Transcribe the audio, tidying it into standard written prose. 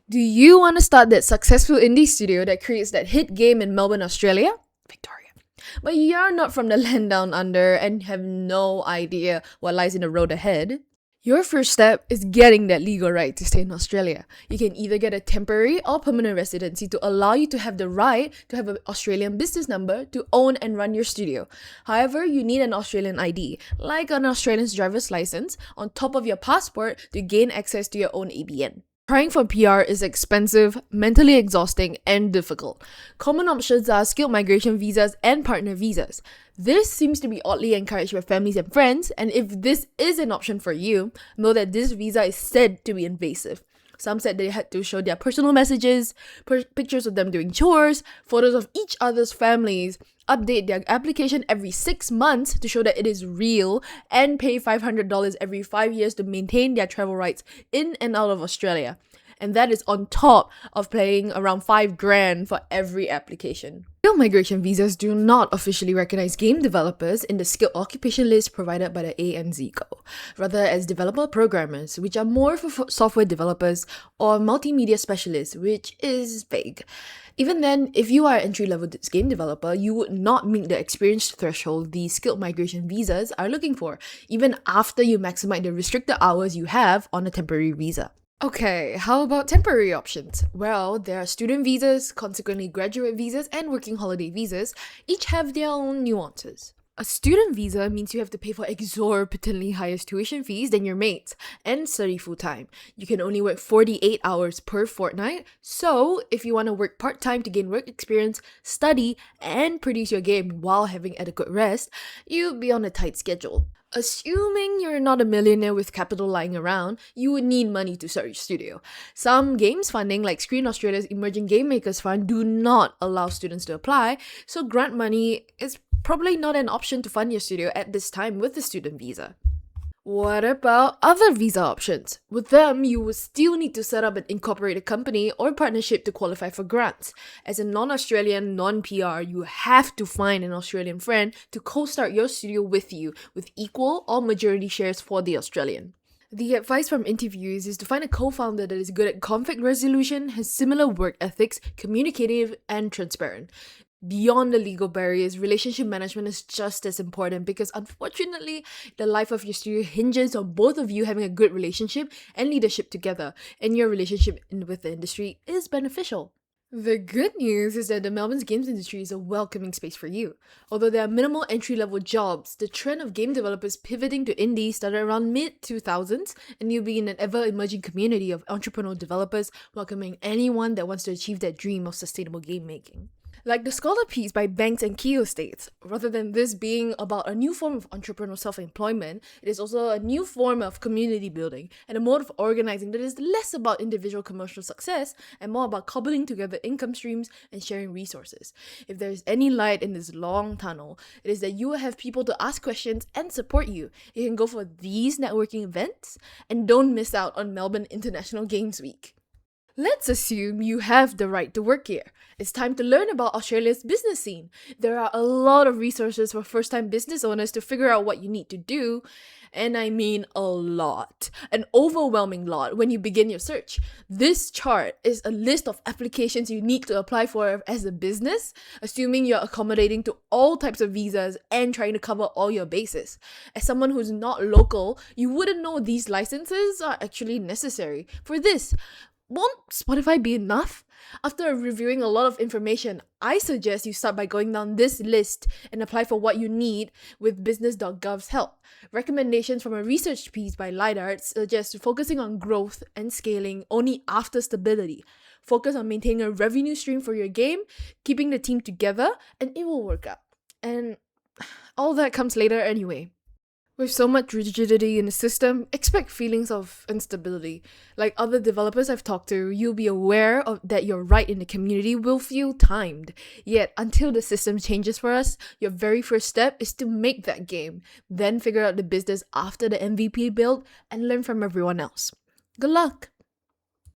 Do you want to start that successful indie studio that creates that hit game in Melbourne, Australia? Victoria. But you're not from the land down under and have no idea what lies in the road ahead. Your first step is getting that legal right to stay in Australia. You can either get a temporary or permanent residency to allow you to have the right to have an Australian business number to own and run your studio. However, you need an Australian ID, like an Australian's driver's license, on top of your passport to gain access to your own ABN. Trying for PR is expensive, mentally exhausting, and difficult. Common options are skilled migration visas and partner visas. This seems to be oddly encouraged by families and friends, and if this is an option for you, know that this visa is said to be invasive. Some said they had to show their personal messages, pictures of them doing chores, photos of each other's families, update their application every 6 months to show that it is real, and pay $500 every 5 years to maintain their travel rights in and out of Australia. And that is on top of paying around $5,000 for every application. Skilled migration visas do not officially recognize game developers in the skilled occupation list provided by the ANZCO, rather as developer programmers, which are more for software developers, or multimedia specialists, which is vague. Even then, if you are an entry-level game developer, you would not meet the experience threshold these skilled migration visas are looking for, even after you maximize the restricted hours you have on a temporary visa. Okay, how about temporary options? Well, there are student visas, consequently graduate visas, and working holiday visas. Each have their own nuances. A student visa means you have to pay for exorbitantly higher tuition fees than your mates and study full-time. You can only work 48 hours per fortnight, so if you want to work part-time to gain work experience, study, and produce your game while having adequate rest, you'll be on a tight schedule. Assuming you're not a millionaire with capital lying around, you would need money to start your studio. Some games funding, like Screen Australia's Emerging Game Makers Fund, do not allow students to apply, so grant money is probably not an option to fund your studio at this time with the student visa. What about other visa options? With them, you would still need to set up an incorporated company or partnership to qualify for grants. As a non-Australian, non-PR, you have to find an Australian friend to co-start your studio with you, with equal or majority shares for the Australian. The advice from interviews is to find a co-founder that is good at conflict resolution, has similar work ethics, communicative, and transparent. Beyond the legal barriers, relationship management is just as important because unfortunately, the life of your studio hinges on both of you having a good relationship and leadership together, and your relationship with the industry is beneficial. The good news is that the Melbourne's games industry is a welcoming space for you. Although there are minimal entry-level jobs, the trend of game developers pivoting to indie started around mid-2000s, and you'll be in an ever-emerging community of entrepreneurial developers welcoming anyone that wants to achieve that dream of sustainable game making. Like the Scholar piece by Banks and Keogh states, rather than this being about a new form of entrepreneurial self-employment, it is also a new form of community building and a mode of organizing that is less about individual commercial success and more about cobbling together income streams and sharing resources. If there is any light in this long tunnel, it is that you will have people to ask questions and support you. You can go for these networking events and don't miss out on Melbourne International Games Week. Let's assume you have the right to work here. It's time to learn about Australia's business scene. There are a lot of resources for first-time business owners to figure out what you need to do. And I mean a lot. An overwhelming lot when you begin your search. This chart is a list of applications you need to apply for as a business, assuming you're accommodating to all types of visas and trying to cover all your bases. As someone who's not local, you wouldn't know these licenses are actually necessary. For this, won't Spotify be enough? After reviewing a lot of information, I suggest you start by going down this list and apply for what you need with business.gov's help. Recommendations from a research piece by Lidart suggest focusing on growth and scaling only after stability. Focus on maintaining a revenue stream for your game, keeping the team together, and it will work out. And all that comes later anyway. With so much rigidity in the system, expect feelings of instability. Like other developers I've talked to, you'll be aware of that your right in the community will feel timed. Yet, until the system changes for us, your very first step is to make that game, then figure out the business after the MVP build and learn from everyone else. Good luck!